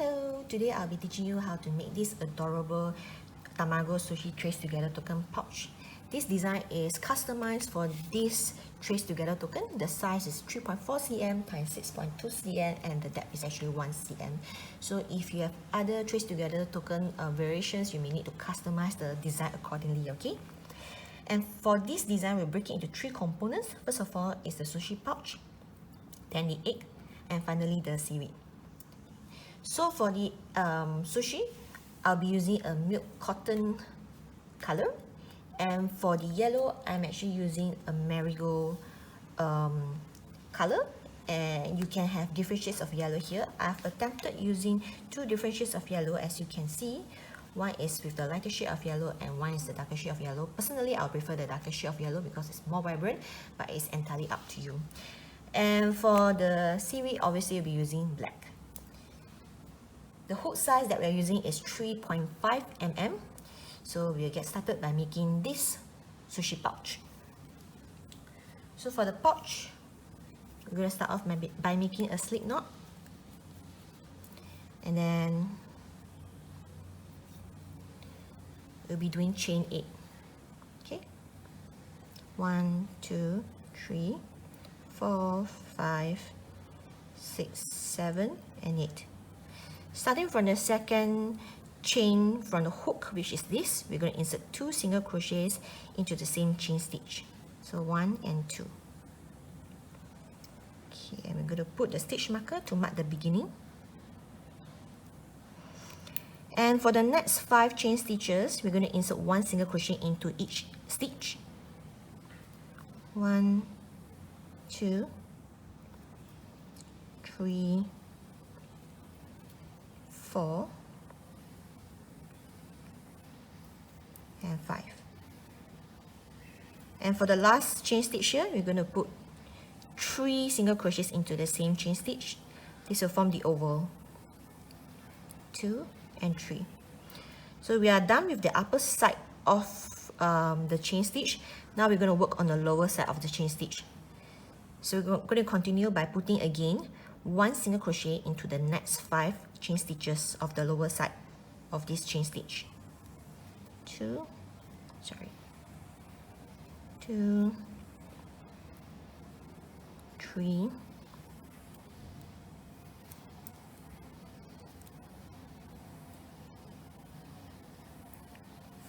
Hello, today I'll be teaching you how to make this adorable Tamago Sushi TraceTogether token pouch. This design is customized for this TraceTogether token. The size is 3.4 cm times 6.2 cm and the depth is actually 1 cm. So if you have other TraceTogether token variations, you may need to customize the design accordingly, okay? And for this design, we'll break it into 3 components. First of all is the sushi pouch, then the egg, and finally the seaweed. So for the sushi, I'll be using a milk cotton color, and for the yellow, I'm actually using a marigold color, and you can have different shades of yellow here. I've attempted using 2 different shades of yellow, as you can see. One is with the lighter shade of yellow and one is the darker shade of yellow. Personally, I'll prefer the darker shade of yellow because it's more vibrant, but it's entirely up to you. And for the seaweed, obviously we'll be using black. The hook size that we're using is 3.5 mm. So we'll get started by making this sushi pouch. So for the pouch, we're going to start off by making a slip knot. And then we'll be doing chain 8. Okay? 1, 2, 3, 4, 5, 6, 7, and 8. Starting from the second chain from the hook, which is this, we're going to insert 2 single crochets into the same chain stitch. So 1 and 2. Okay, and we're going to put the stitch marker to mark the beginning. And for the next 5 chain stitches, we're going to insert 1 single crochet into each stitch. 1, 2, 3, 4, and 5. And for the last chain stitch here, we're going to put 3 single crochets into the same chain stitch. This will form the oval. 2 and 3. So we are done with the upper side of the chain stitch. Now we're going to work on the lower side of the chain stitch. So we're going to continue by putting again 1 single crochet into the next 5 chain stitches of the lower side of this chain stitch. 2, 3,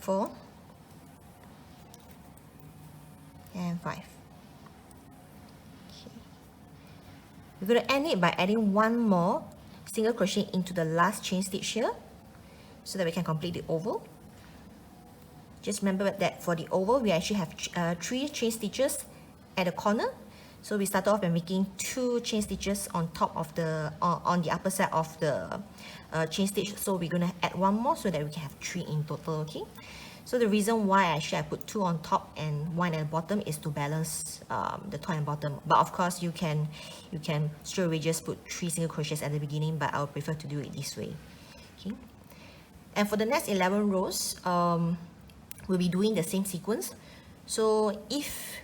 4, and 5. We're going to end it by adding 1 more single crochet into the last chain stitch here so that we can complete the oval. Just remember that for the oval, we actually have 3 chain stitches at the corner. So we start off by making 2 chain stitches on top of the on the upper side of the chain stitch. So we're going to add 1 more so that we can have 3 in total. Okay. So the reason why I put 2 on top and 1 at the bottom is to balance the top and bottom. But of course, you can straight away just put 3 single crochets at the beginning, but I would prefer to do it this way. Okay. And for the next 11 rows, we'll be doing the same sequence. So if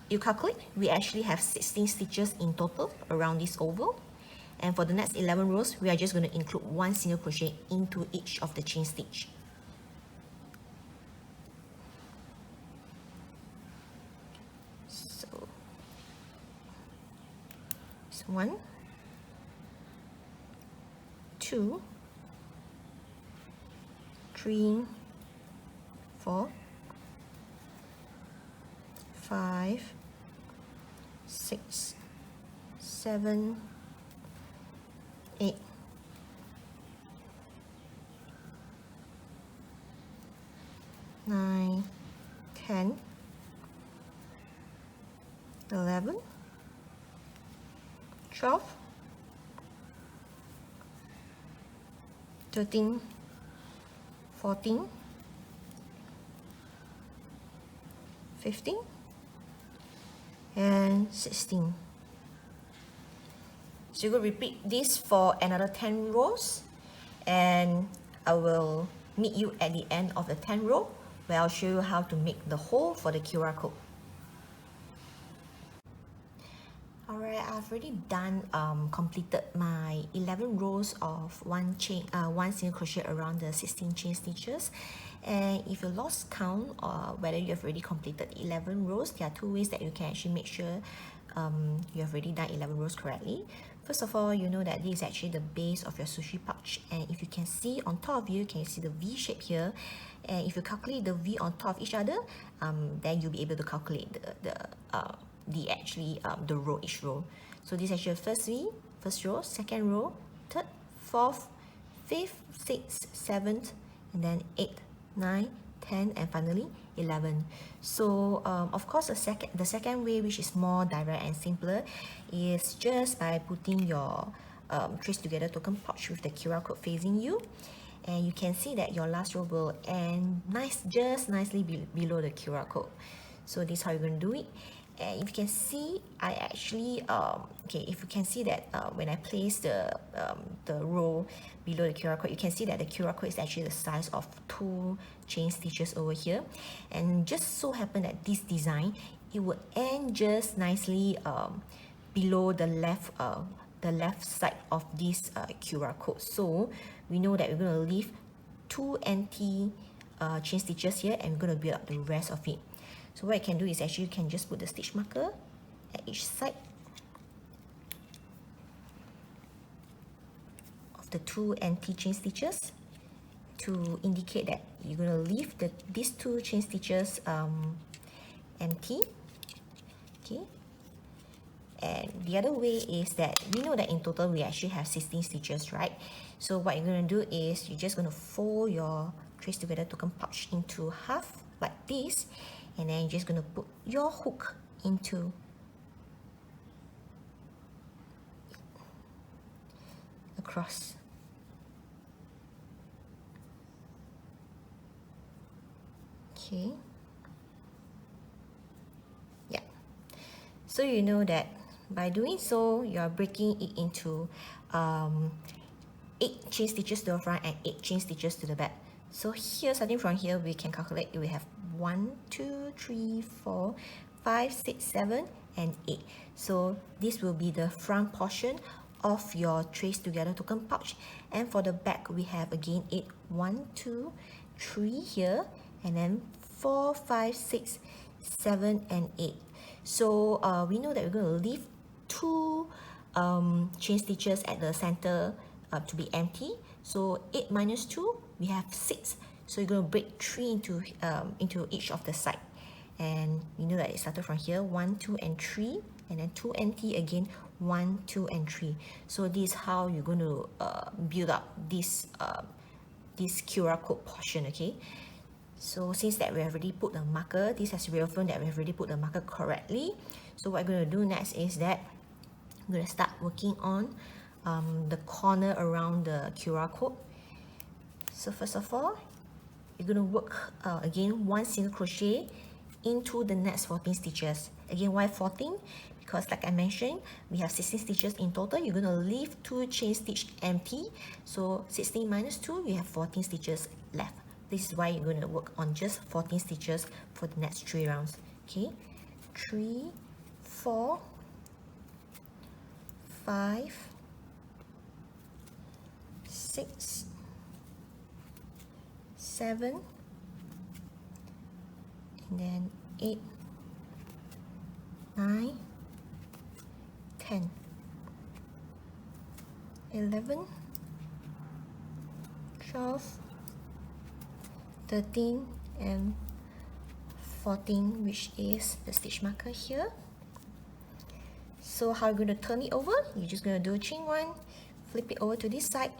you calculate, we actually have 16 stitches in total around this oval. And for the next 11 rows, we are just going to include 1 single crochet into each of the chain stitch. So 1, 2, 3, 4, 5, 6, 7, 8, 9, 10, 11, 12, 13, 14, 15, and 16. So you're going to repeat this for another 10 rows, and I will meet you at the end of the 10th row where I'll show you how to make the hole for the QR code. Alright, I've already done completed my 11 rows of one single crochet around the 16 chain stitches. And if you lost count or whether you have already completed 11 rows, there are two ways that you can actually make sure you have already done 11 rows correctly. First of all, you know that this is actually the base of your sushi pouch, and if you can see on top of you, can you see the V shape here? And if you calculate the V on top of each other, then you'll be able to calculate the row, each row. So this is actually the first V, first row, second row, third, fourth, fifth, sixth, seventh, and then 8, 9, 10, and finally 11. So of course the second way, which is more direct and simpler, is just by putting your TraceTogether token pouch with the QR code facing you, and you can see that your last row will end just nicely below the QR code. So this is how you're going to do it. And if you can see, I actually if you can see that when I place the row below the QR code, you can see that the QR code is actually the size of 2 chain stitches over here. And just so happen that this design, it would end just nicely below the left side of this QR code. So we know that we're going to leave 2 empty chain stitches here, and we're going to build up the rest of it. So what I can do is actually you can just put the stitch marker at each side of the 2 empty chain stitches to indicate that you're going to leave these 2 chain stitches empty. Okay. And the other way is that we know that in total we actually have 16 stitches, right? So what you're going to do is you're just going to fold your TraceTogether token pouch into half like this, and then you're just going to put your hook into across. Okay. Yeah. So you know that by doing so, you're breaking it into 8 chain stitches to the front and 8 chain stitches to the back. So here, starting from here, we can calculate. We have 1, 2, 3, 4, 5, 6, 7, and 8. So this will be the front portion of your TraceTogether token pouch. And for the back, we have again 8. 1, 2, 3 here, and then 4, 5, 6, 7, and 8. So we know that we're going to leave 2 chain stitches at the center to be empty. So 8 minus 2, we have 6. So you're going to break 3 into each of the side. And you know that it started from here, 1, 2, and 3, and then 2 empty again, 1, 2, and 3. So this is how you're going to build up this QR code portion, okay? So since that we have already put the marker, this has reaffirmed that we have already put the marker correctly. So what I'm going to do next is that I'm going to start working on the corner around the QR code. So first of all, you're going to work again 1 single crochet into the next 14 stitches. Again, why 14? Because like I mentioned, we have 16 stitches in total. You're going to leave 2 chain stitch empty. So 16 minus 2, you have 14 stitches left. This is why you're going to work on just 14 stitches for the next 3 rounds. Okay, 3, 4, 5, 6, 7, and then 8, 9, 10, 11, 12, 13, and 14, which is the stitch marker here. So how you're going to turn it over? You're just going to do chain 1, flip it over to this side,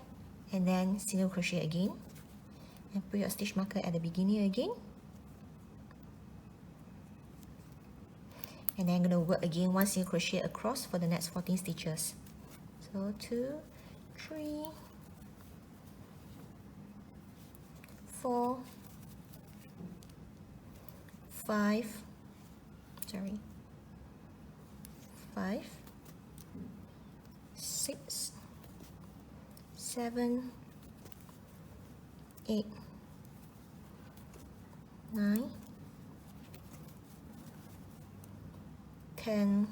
and then single crochet again, and put your stitch marker at the beginning again. And then I'm going to work again 1 single crochet across for the next 14 stitches. So 2, 3, 4, 5, 6, 7, 8, 9, 10,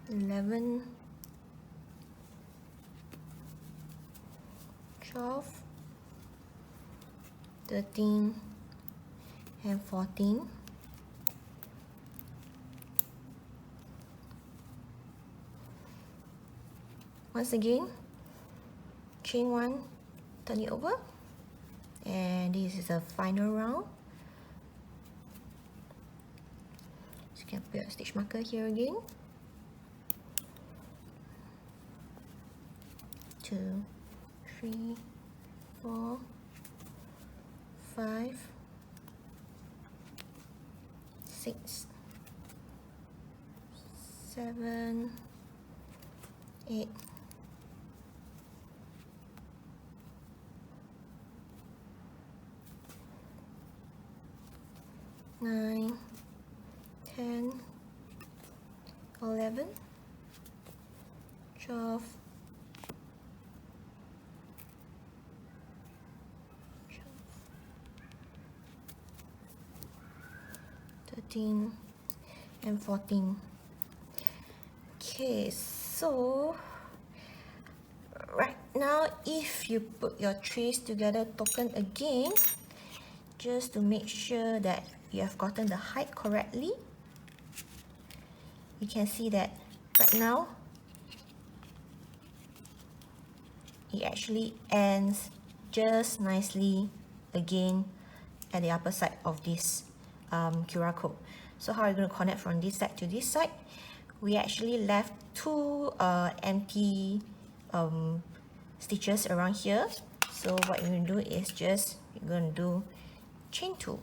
11, 12, 13, and 14. Once again, chain 1, turn it over, and this is the final round. So you can put a stitch marker here again. 2, 3, 4, 5, 6, 7, 8, 9, 10, 11, 12, 13, and 14. Okay, so right now if you put your trace together token again, just to make sure that you have gotten the height correctly, you can see that right now it actually ends just nicely again at the upper side of this QR code. So how are you going to connect from this side to this side? We actually left two empty stitches around here. So what you're going to do is just you're going to do chain 2,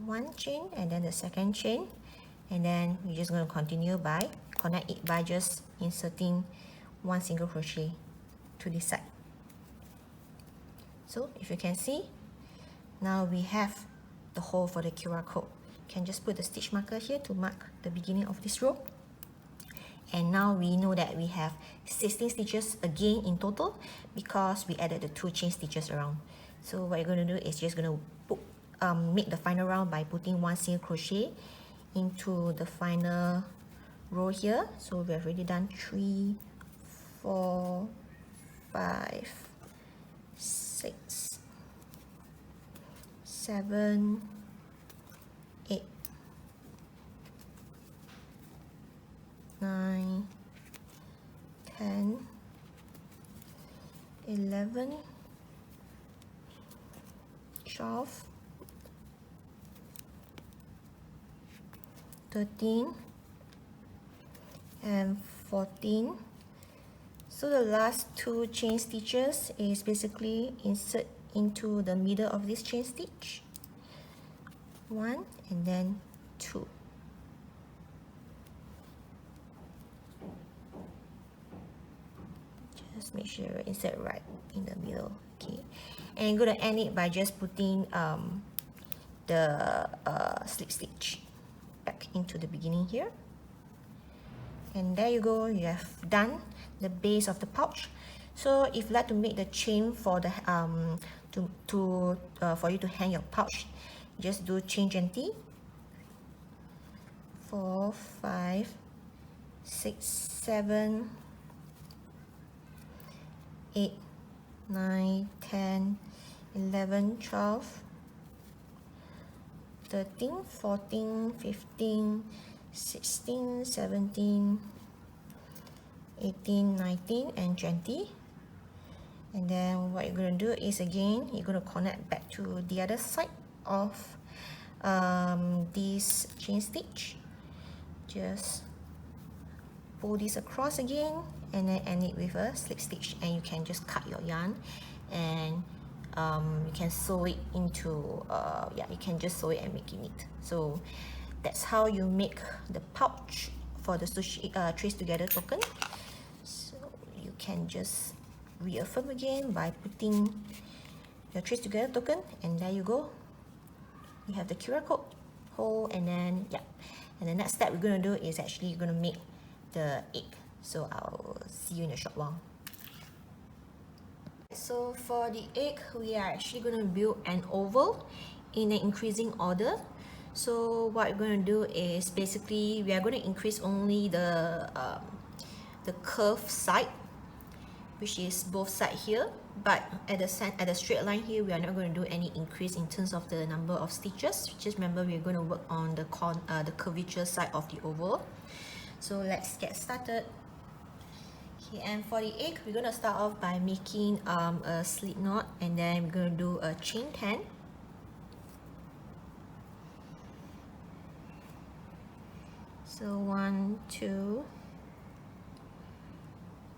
1 chain and then the second chain, and then you're just going to continue by connect it by just inserting 1 single crochet to this side. So if you can see, now we have the hole for the QR code. You can just put the stitch marker here to mark the beginning of this row. And now we know that we have 16 stitches again in total because we added the 2 chain stitches around. So what you're going to do is just going to put, make the final round by putting 1 single crochet into the final row here. So we have already done 3, 4, 5, 6, 7, 8, 9, 10, 11, 12, 13, and 14. So the last 2 chain stitches is basically insert into the middle of this chain stitch, 1 and then 2. Just make sure you insert right in the middle, okay? And you're going to end it by just putting the slip stitch back into the beginning here. And there you go, you have done the base of the pouch. So if you like to make the chain for the for you to hang your pouch, just do chain 20, 4, 5, 6, 7, 8, 9, 10, 11, 12, 13, 14, 15, 16, 17, 18, 19, and 20. And then what you're going to do is again, you're going to connect back to the other side of this chain stitch. Just pull this across again and then end it with a slip stitch, and you can just cut your yarn and you can sew it into you can just sew it and make it neat. So that's how you make the pouch for the Sushi Trace Together token. So you can just reaffirm again by putting your Trace Together token, and there you go. You have the QR code hole, and then and the next step we're going to do is actually you're going to make the egg. So I'll see you in a short while. So for the egg, we are actually going to build an oval in an increasing order. So what we're going to do is basically we are going to increase only the curved side, which is both side here, but at the straight line here we are not going to do any increase in terms of the number of stitches. Just remember we're going to work on the curvature side of the oval. So let's get started. Okay, and for the egg we're going to start off by making a slip knot, and then we're going to do a chain 10. So 1, 2,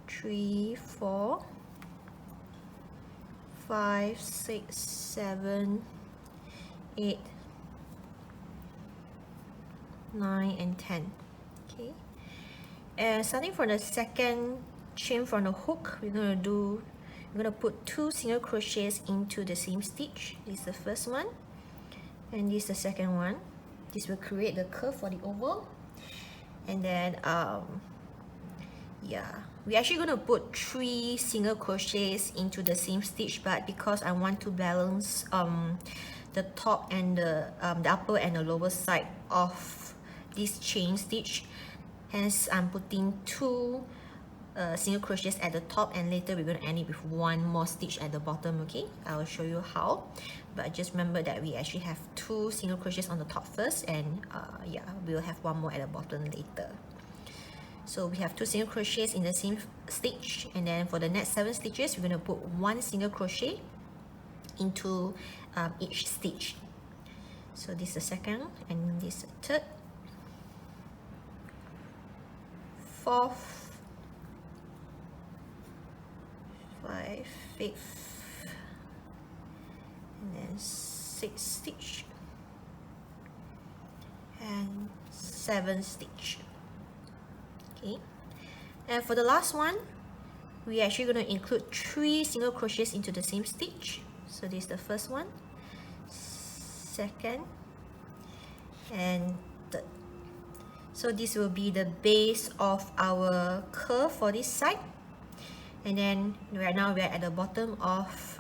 3, 4, 5, 6, 7, 8, 9, and 10. Okay, and starting from the second chain from the hook, we're going to put 2 single crochets into the same stitch. This is the first one, and this is the second one. This will create the curve for the oval. And then yeah, we're actually going to put 3 single crochets into the same stitch, but because I want to balance the top and the upper and the lower side of this chain stitch, hence I'm putting 2 single crochets at the top, and later we're going to end it with 1 more stitch at the bottom. Okay, I will show you how, but just remember that we actually have 2 single crochets on the top first, and yeah, we'll have 1 more at the bottom later. So we have 2 single crochets in the same stitch, and then for the next 7 stitches we're going to put 1 single crochet into each stitch. So this is the second, and this is the third, fourth, 5, 5th, and then 6th stitch, and 7th stitch. Okay, and for the last one, we're actually going to include 3 single crochets into the same stitch. So this is the first one, second, and third. So this will be the base of our curve for this side. And then right now we're at the bottom of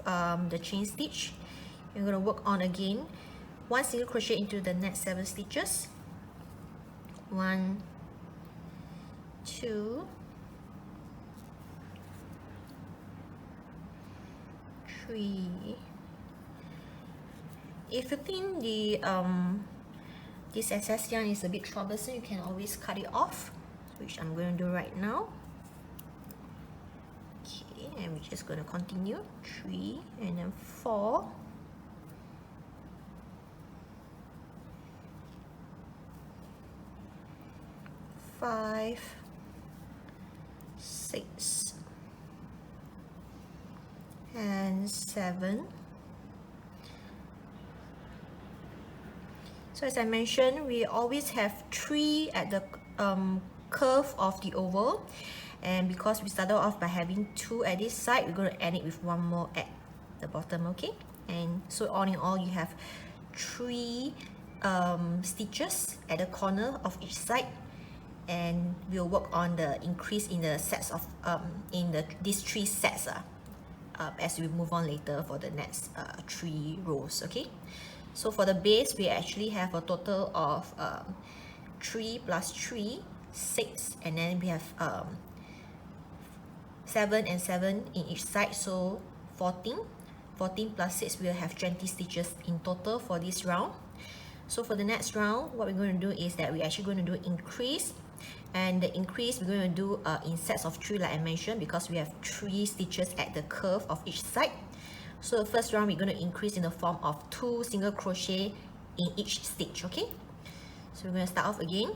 the chain stitch. We're going to work on again 1 single crochet into the next 7 stitches. 1, 2, 3. If you think the this excess yarn is a bit troublesome, you can always cut it off, which I'm going to do right now. And we're just going to continue 3, and then 4, 5, 6, and 7. So as I mentioned, we always have 3 at the curve of the oval. And because we started off by having 2 at this side, we're going to end it with 1 more at the bottom. Okay, and so all in all you have 3 stitches at the corner of each side, and we'll work on the increase in the sets of these 3 sets as we move on later for the next 3 rows. Okay, so for the base we actually have a total of 3 plus 3, 6, and then we have 7 and 7 in each side, so 14 plus 6 we'll have 20 stitches in total for this round. So for the next round, what we're going to do is that we're actually going to do increase, and the increase we're going to do in sets of 3 like I mentioned, because we have 3 stitches at the curve of each side. So the first round we're going to increase in the form of 2 single crochet in each stitch. Okay, so we're going to start off again,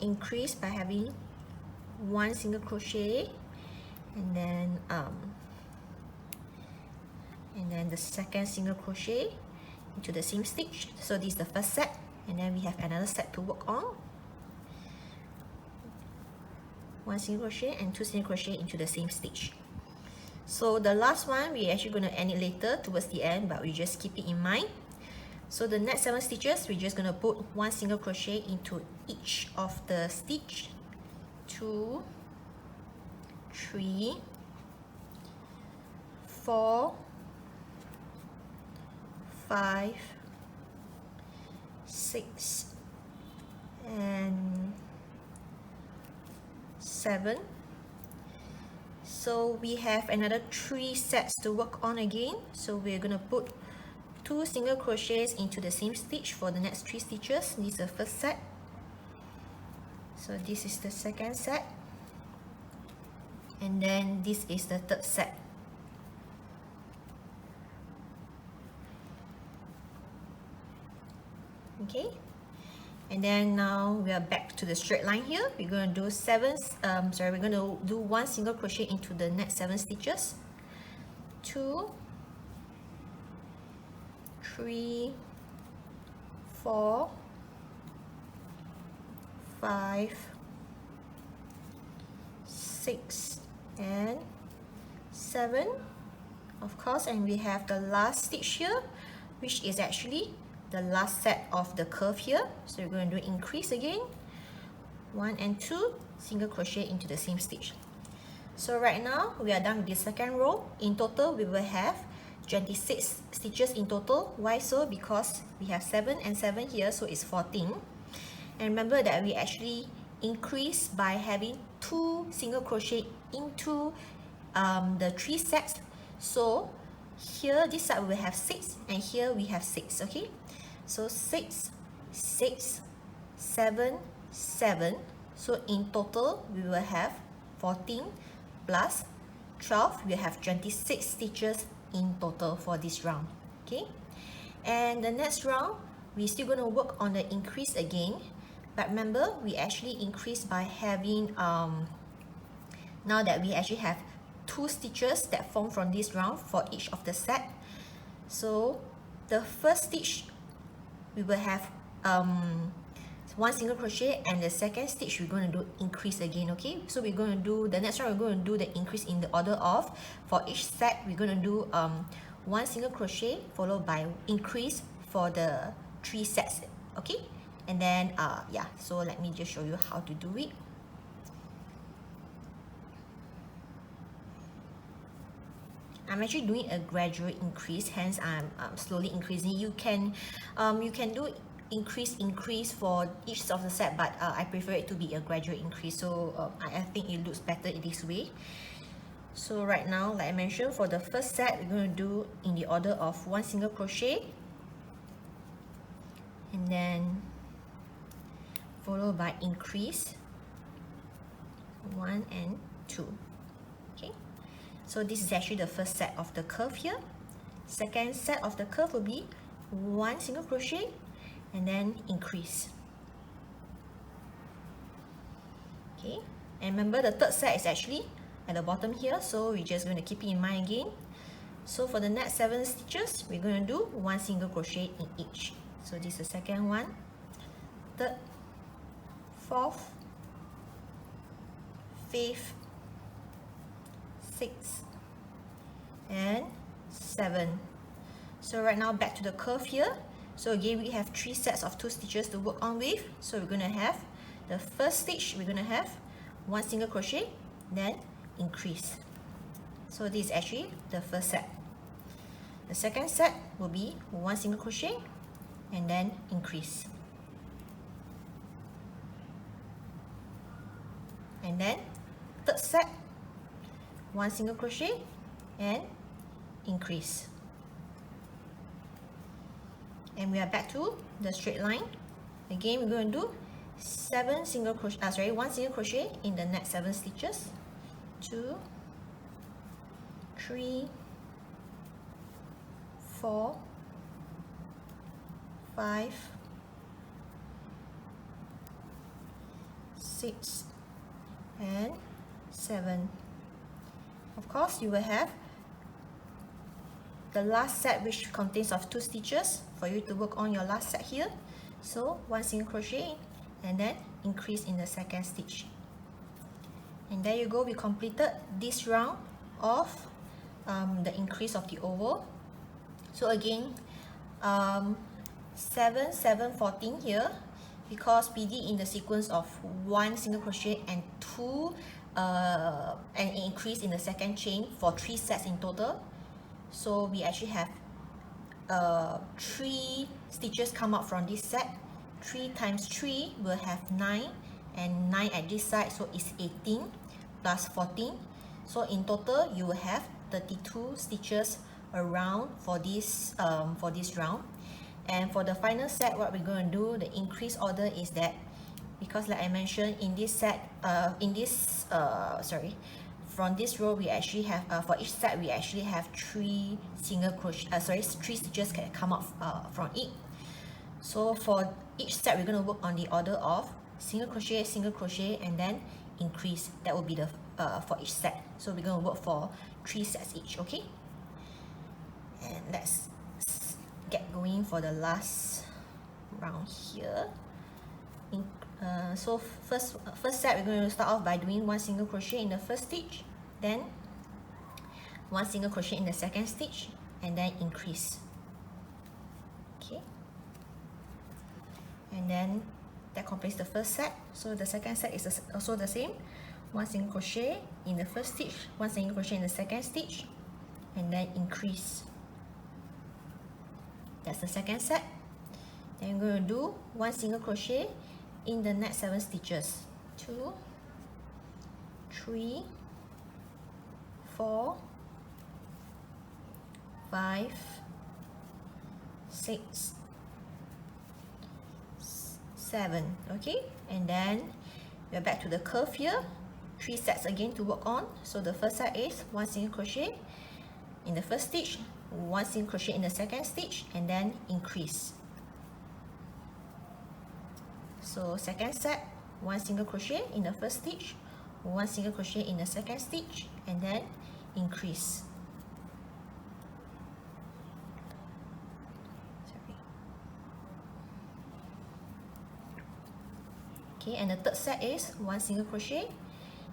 increase by having 1 single crochet, and then the second single crochet into the same stitch. So this is the first set, and then we have another set to work on. 1 single crochet and 2 single crochet into the same stitch. So the last one we're actually going to end it later towards the end, but we just keep it in mind. So the next 7 stitches, we're just going to put 1 single crochet into each of the stitch. 2, 3, 4, 5, 6, and 7. So we have another 3 sets to work on again. So we're going to put 2 single crochets into the same stitch for the next 3 stitches. This is the first set. So this is the second set. And then this is the third set. Okay. And then now we are back to the straight line here. We're going to do we're going to do 1 single crochet into the next 7 stitches. 2, 3, 4, 5, 6, and 7, of course, and we have the last stitch here, which is actually the last set of the curve here. So we're going to do increase again, 1 and 2 single crochet into the same stitch. So right now we are done with the second row. In total we will have 26 stitches in total. Why so? Because we have 7 and 7 here, so it's 14. And remember that we actually increase by having 2 single crochet into the 3 sets. So here this side we will have 6 and here we have 6. Okay, so 6, 6, 7, 7. So in total we will have 14 plus 12. We have 26 stitches in total for this round. Okay, and the next round we're still going to work on the increase again, but remember we actually increase by having now that we actually have 2 stitches that form from this round for each of the set. So the first stitch we will have 1 single crochet, and the second stitch we're going to do increase again. Okay, so we're going to do the next round, we're going to do the increase in the order of, for each set we're going to do 1 single crochet followed by increase for the 3 sets. Okay, and then yeah, so let me just show you how to do it. I'm actually doing a gradual increase, hence I'm slowly increasing. You can do increase for each of the set, but I prefer it to be a gradual increase. So I think it looks better this way. So right now, like I mentioned, for the first set we're going to do in the order of 1 single crochet, and then followed by increase 1 and 2. Okay, so this is actually the first set of the curve here. Second set of the curve will be 1 single crochet and then increase. Okay, and remember the third set is actually at the bottom here, so we're just going to keep it in mind again. So for the next 7 stitches we're going to do 1 single crochet in each. So this is the second one, third, fourth, fifth, 6, and 7. So right now back to the curve here. So again we have 3 sets of 2 stitches to work on with. So we're going to have the first stitch, we're going to have 1 single crochet, then increase. So this is actually the first set. The second set will be 1 single crochet and then increase. And then third set, 1 single crochet and increase. And we are back to the straight line. Again, we're going to do 1 single crochet in the next 7 stitches. 2, 3, 4, 5, 6, and 7. Of course, you will have the last set, which contains of 2 stitches for you to work on your last set here. So 1 single crochet and then increase in the second stitch. And there you go, we completed this round of the increase of the oval. So again, 7, 7, 14 here, because we did in the sequence of 1 single crochet and 2 an increase in the second chain for 3 sets in total. So we actually have 3 stitches come out from this set. 3 times 3 will have 9, and 9 at this side, so it's 18 plus 14. So in total, you will have 32 stitches around for this round. And for the final set, what we're going to do, the increase order is that, because like I mentioned, in this set, from this row we actually have, for each set we actually have 3 3 stitches can come out from it. So for each set, we're going to work on the order of single crochet, and then increase. That will be the for each set. So we're going to work for 3 sets each, okay? And let's get going for the last round here. So first set, we're going to start off by doing 1 single crochet in the first stitch, then 1 single crochet in the second stitch, and then increase. Okay, and then that completes the first set. So the second set is also the same. 1 single crochet in the first stitch, 1 single crochet in the second stitch, and then increase. That's the second set. Then we're going to do 1 single crochet in the next 7 stitches. 2, 3, 4, 5, 6, 7. Okay, and then we're back to the curve here. 3 sets again to work on. So the first set is 1 single crochet in the first stitch, 1 single crochet in the second stitch, and then increase. So second set, 1 single crochet in the first stitch, 1 single crochet in the second stitch, and then increase. Okay, and the third set is 1 single crochet,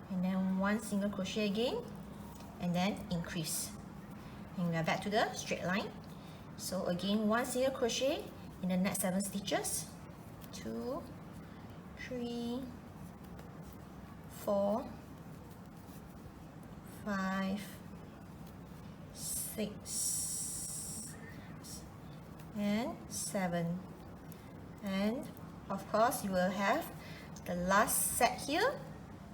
and then 1 single crochet again, and then increase. And we are back to the straight line. So again, 1 single crochet in the next 7 stitches. 2, 3, 4, 5, 6, and 7. And of course, you will have the last set here,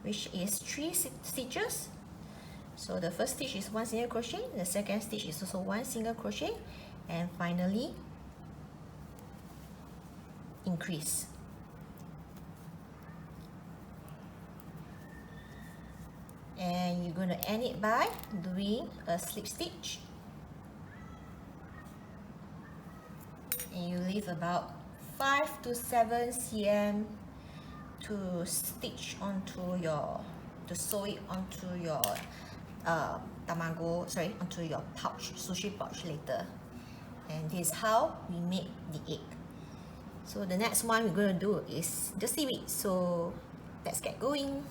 which is 3 stitches. So the first stitch is 1 single crochet, the second stitch is also 1 single crochet, and finally increase. And you're going to end it by doing a slip stitch, and you leave about 5 to 7 cm to stitch onto your, to sew it onto your onto your pouch, sushi pouch later. And this is how we make the egg. So the next one we're going to do is the seaweed. So let's get going.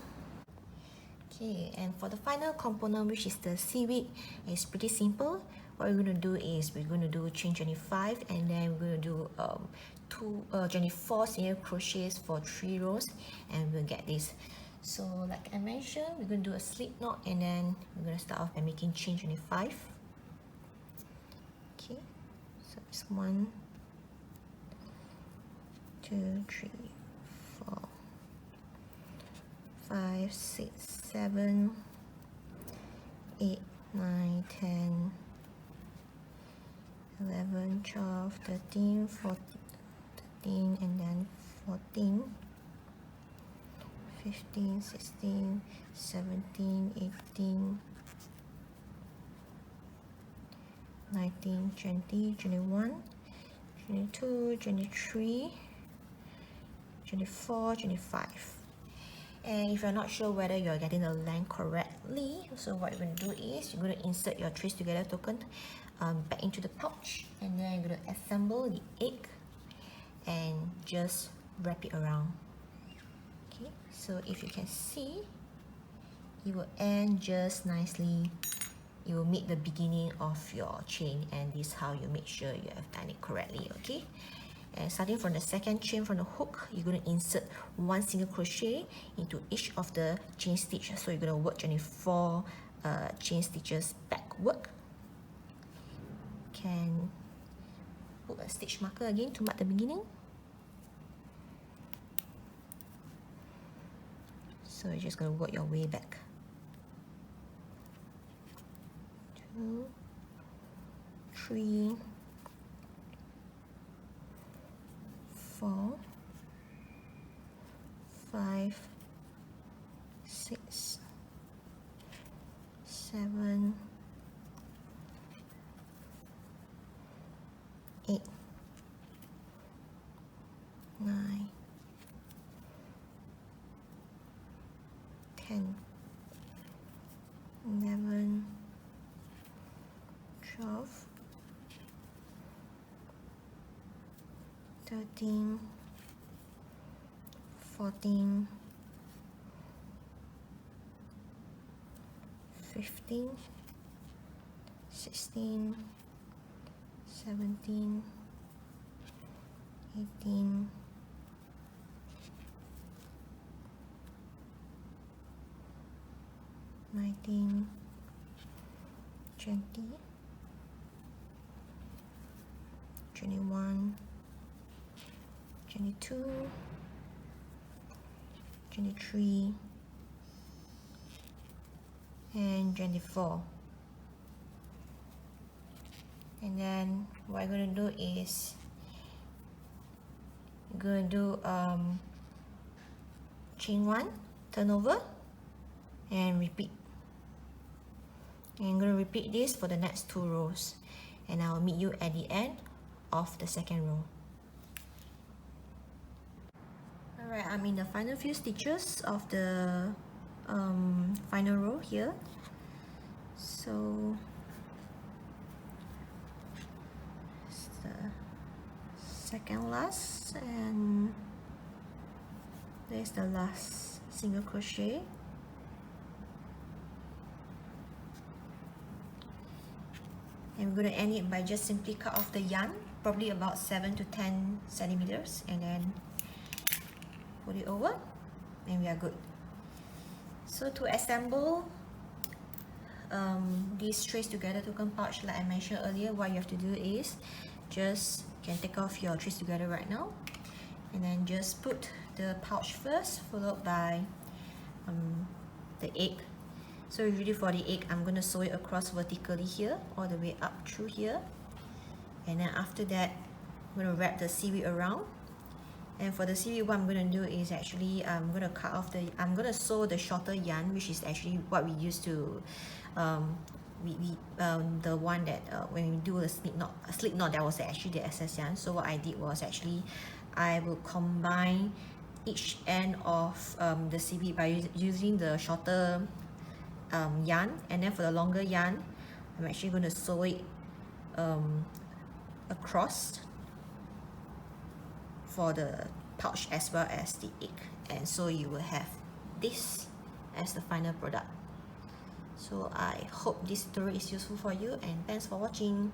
Okay, and for the final component, which is the seaweed, it's pretty simple. What we're going to do is we're going to do chain 25, and then we're going to do 24 single crochets for 3 rows, and we'll get this. So like I mentioned, we're going to do a slip knot, and then we're going to start off by making chain 25. Okay, so it's 1, 2, 3, 4, 5, 6, 7, 8, 9, 10, 11, 12, 13, 14, and then 14, 15, 16, 17, 18, 19, 20, 21, 22, 23, 24, 25. And if you're not sure whether you're getting the length correctly, so what you're going to do is you're going to insert your TraceTogether token back into the pouch, and then you're going to assemble the egg and just wrap it around. Okay, so if you can see, it will end just nicely. It will meet the beginning of your chain, and this is how you make sure you have done it correctly. Okay, and starting from the second chain from the hook, you're going to insert 1 single crochet into each of the chain stitch. So you're going to work 24 chain stitches backward. put a stitch marker again to mark the beginning. So you're just going to work your way back. 2, 3, 4, 5, 6, 7, 8, 9, 10, 11, 12, 13, 14, 15, 16, 17, 18, 19, 20, 21, 22, 23, and 24. And then what I'm going to do is I'm going to do chain 1, turn over, and repeat. And I'm going to repeat this for the next 2 rows, and I'll meet you at the end of the second row. Alright, I'm in the final few stitches of the final row here. So it's the second last, and there's the last single crochet. And we're going to end it by just simply cut off the yarn, probably about 7 to 10 centimeters, and then put it over, and we are good. So to assemble this TraceTogether token pouch, like I mentioned earlier, what you have to do is just can take off your TraceTogether right now, and then just put the pouch first, followed by the egg. So usually for the egg, I'm going to sew it across vertically here, all the way up through here, and then after that I'm going to wrap the seaweed around. And for the seaweed, what I'm going to do is actually I'm going to sew the shorter yarn, which is actually what we used to the one that when we do a slip knot, that was actually the excess yarn. So what I did was actually I will combine each end of the seaweed by using the shorter yarn, and then for the longer yarn I'm actually going to sew it across for the pouch as well as the egg, and so you will have this as the final product. So I hope this tutorial is useful for you, and thanks for watching.